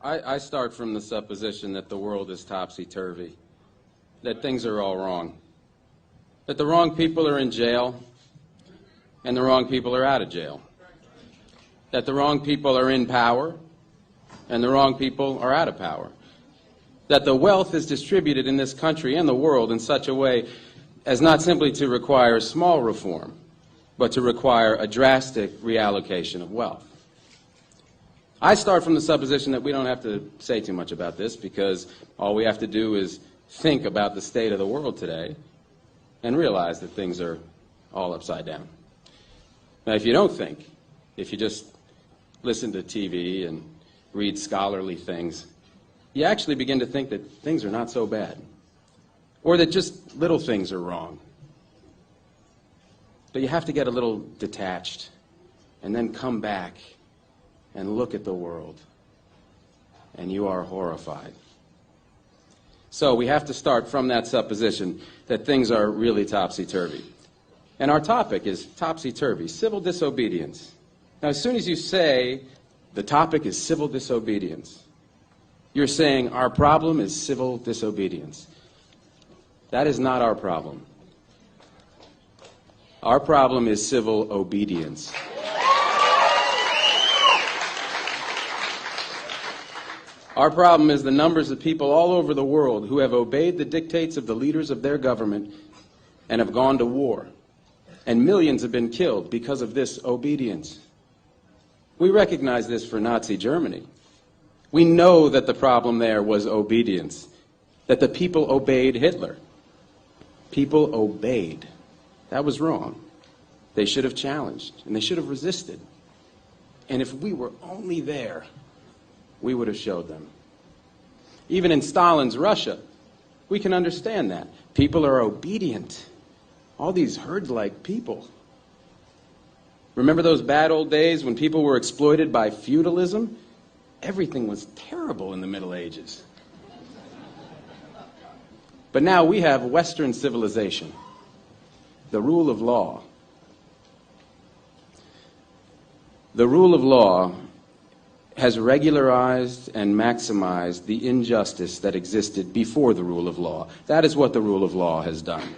I start from the supposition that the world is topsy-turvy, that things are all wrong, that the wrong people are in jail and the wrong people are out of jail, that the wrong people are in power and the wrong people are out of power, that the wealth is distributed in this country and the world in such a way as not simply to require small reform, but to require a drastic reallocation of wealth. I start from the supposition that we don't have to say too much about this because all we have to do is think about the state of the world today and realize that things are all upside down. Now, if you don't think, if you just listen to TV and read scholarly things, you actually begin to think that things are not so bad, or that just little things are wrong. But you have to get a little detached and then come back and look at the world, and you are horrified. So we have to start from that supposition that things are really topsy-turvy. And our topic is topsy-turvy, civil disobedience. Now, as soon as you say the topic is civil disobedience, you're saying our problem is civil disobedience. That is not our problem. Our problem is civil obedience. Our problem is the numbers of people all over the world who have obeyed the dictates of the leaders of their government and have gone to war. And millions have been killed because of this obedience. We recognize this for Nazi Germany. We know that the problem there was obedience, that the people obeyed Hitler. People obeyed. That was wrong. They should have challenged, and they should have resisted. And if we were only there, we would have showed them. Even in Stalin's Russia, we can understand that. People are obedient. All these herd-like people. Remember those bad old days when people were exploited by feudalism? Everything was terrible in the Middle Ages. But now we have Western civilization, the rule of law. The rule of law has regularized and maximized the injustice that existed before the rule of law. That is what the rule of law has done.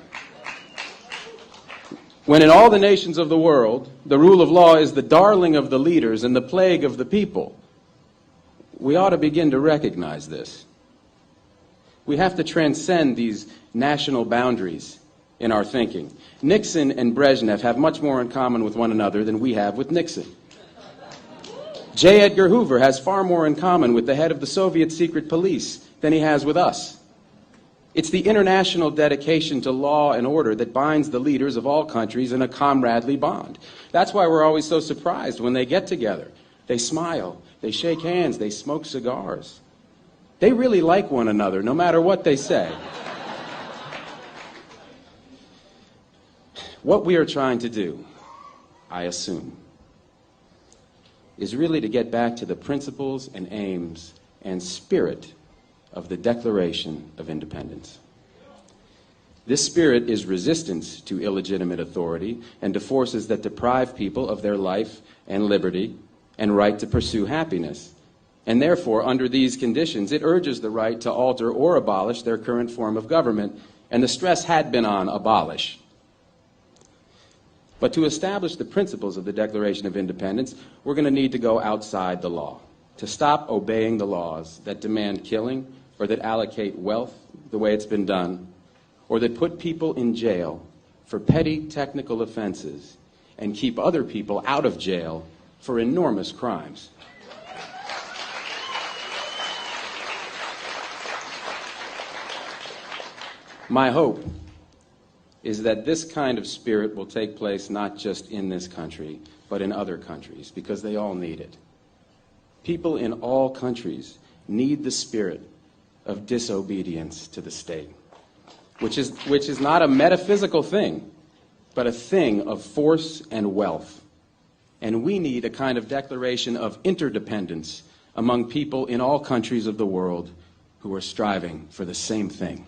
When in all the nations of the world, the rule of law is the darling of the leaders and the plague of the people, we ought to begin to recognize this. We have to transcend these national boundaries in our thinking. Nixon and Brezhnev have much more in common with one another than we have with Nixon. J. Edgar Hoover has far more in common with the head of the Soviet secret police than he has with us. It's the international dedication to law and order that binds the leaders of all countries in a comradely bond. That's why we're always so surprised when they get together. They smile, they shake hands, they smoke cigars. They really like one another, no matter what they say. What we are trying to do, I assume, is really to get back to the principles and aims and spirit of the Declaration of Independence. This spirit is resistance to illegitimate authority and to forces that deprive people of their life and liberty and right to pursue happiness. And therefore, under these conditions, it urges the right to alter or abolish their current form of government, and the stress had been on abolish. But to establish the principles of the Declaration of Independence, we're going to need to go outside the law, to stop obeying the laws that demand killing or that allocate wealth the way it's been done, or that put people in jail for petty technical offenses and keep other people out of jail for enormous crimes. My hope is that this kind of spirit will take place not just in this country, but in other countries, because they all need it. People in all countries need the spirit of disobedience to the state, which is not a metaphysical thing, but a thing of force and wealth. And we need a kind of declaration of interdependence among people in all countries of the world who are striving for the same thing.